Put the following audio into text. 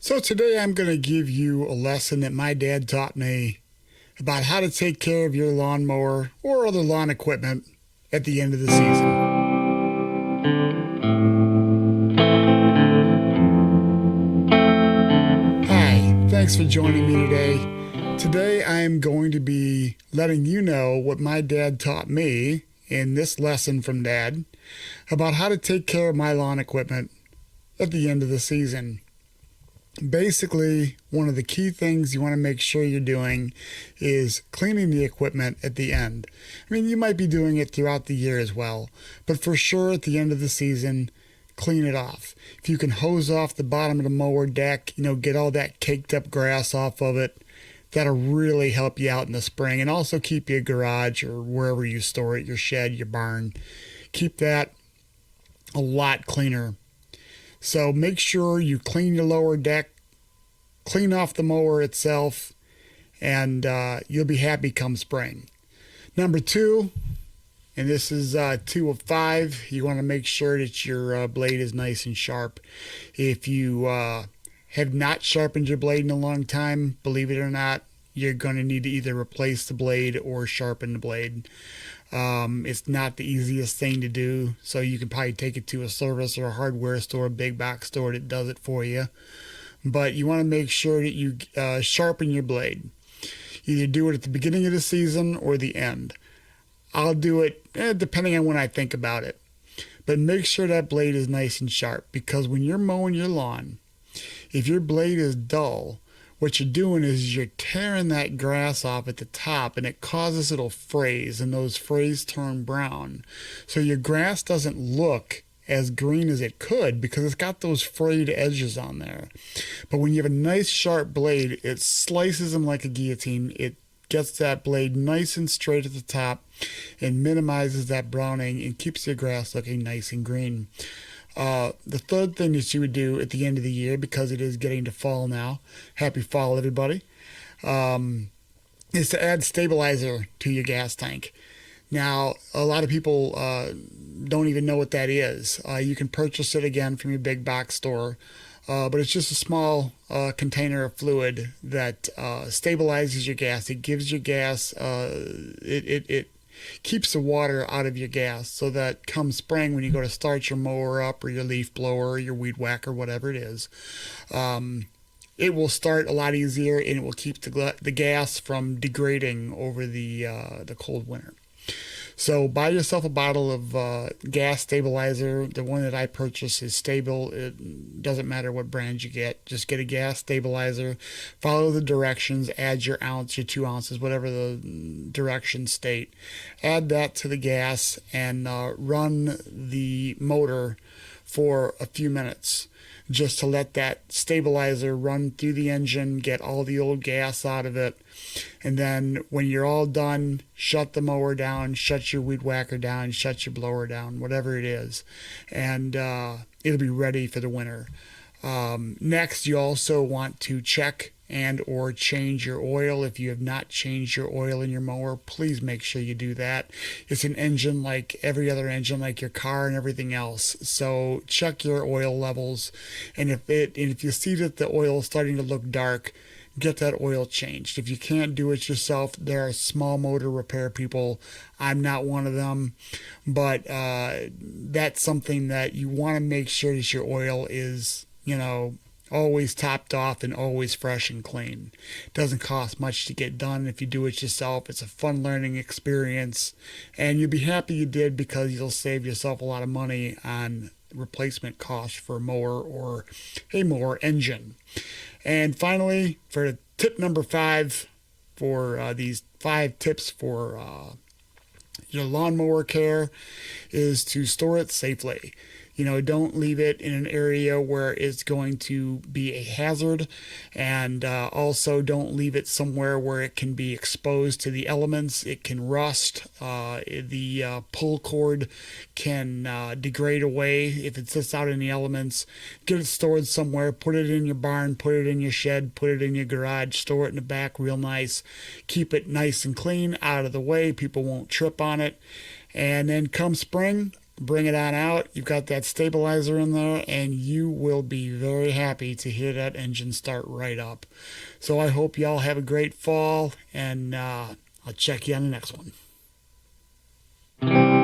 So today I'm going to give you a lesson that my dad taught me about how to take care of your lawnmower or other lawn equipment at the end of the season. Hi, thanks for joining me today. Today I am going to be letting you know what my dad taught me in this lesson from Dad about how to take care of my lawn equipment at the end of the season. Basically, one of the key things you want to make sure you're doing is cleaning the equipment at the end. I mean, you might be doing it throughout the year as well, but for sure at the end of the season, clean it off. If you can hose off the bottom of the mower deck, get all that caked up grass off of it, that'll really help you out in the spring, and also keep your garage or wherever you store it, your shed, your barn, keep that a lot cleaner. So make sure you clean your lower deck, clean off the mower itself, and you'll be happy come spring. Number two, and this is 2 of 5, you want to make sure that your blade is nice and sharp. If you have not sharpened your blade in a long time, believe it or not, you're going to need to either replace the blade or sharpen the blade. It's not the easiest thing to do, so you can probably take it to a service or a hardware store, a big box store that does it for you. But you want to make sure that you sharpen your blade. Either do it at the beginning of the season or the end. I'll do it depending on when I think about it. But make sure that blade is nice and sharp, because when you're mowing your lawn, if your blade is dull, what you're doing is you're tearing that grass off at the top, and it causes little frays, and those frays turn brown. So your grass doesn't look as green as it could because it's got those frayed edges on there. But when you have a nice sharp blade, it slices them like a guillotine. It gets that blade nice and straight at the top and minimizes that browning and keeps your grass looking nice and green. The third thing that you would do at the end of the year, because it is getting to fall now, happy fall everybody, is to add stabilizer to your gas tank. Now, a lot of people don't even know what that is. You can purchase it again from your big box store, but it's just a small container of fluid that stabilizes your gas. It gives your gas, it keeps the water out of your gas, so that come spring when you go to start your mower up or your leaf blower or your weed whacker, whatever it is, it will start a lot easier, and it will keep the gas from degrading over the cold winter. So buy yourself a bottle of gas stabilizer. The one that I purchased is stable. It doesn't matter what brand you get. Just get a gas stabilizer. Follow the directions. Add your ounce, your 2 ounces, whatever the directions state. Add that to the gas and run the motor for a few minutes, just to let that stabilizer run through the engine, get all the old gas out of it. And then when you're all done, shut the mower down, shut your weed whacker down, shut your blower down, whatever it is. And it'll be ready for the winter. Next, you also want to check and or change your oil. If you have not changed your oil in your mower, please make sure you do that. It's an engine like every other engine, like your car and everything else. So check your oil levels, and if you see that the oil is starting to look dark, get that oil changed. If you can't do it yourself, there are small motor repair people. I'm not one of them, but that's something that you want to make sure that your oil is, always topped off and always fresh and clean. It doesn't cost much to get done if you do it yourself. It's a fun learning experience, and you'll be happy you did, because you'll save yourself a lot of money on replacement costs for a mower or a mower engine. And finally, for tip number 5, for these 5 tips for your lawnmower care, is to store it safely. Don't leave it in an area where it's going to be a hazard, and also don't leave it somewhere where it can be exposed to the elements. It can rust. The pull cord can degrade away if it sits out in the elements. Get it stored somewhere. Put it in your barn, put it in your shed, put it in your garage, store it in the back real nice. Keep it nice and clean, out of the way. People won't trip on it. And then come spring, bring it on out. You've got that stabilizer in there, and you will be very happy to hear that engine start right up. So I hope y'all have a great fall, and I'll check you on the next one.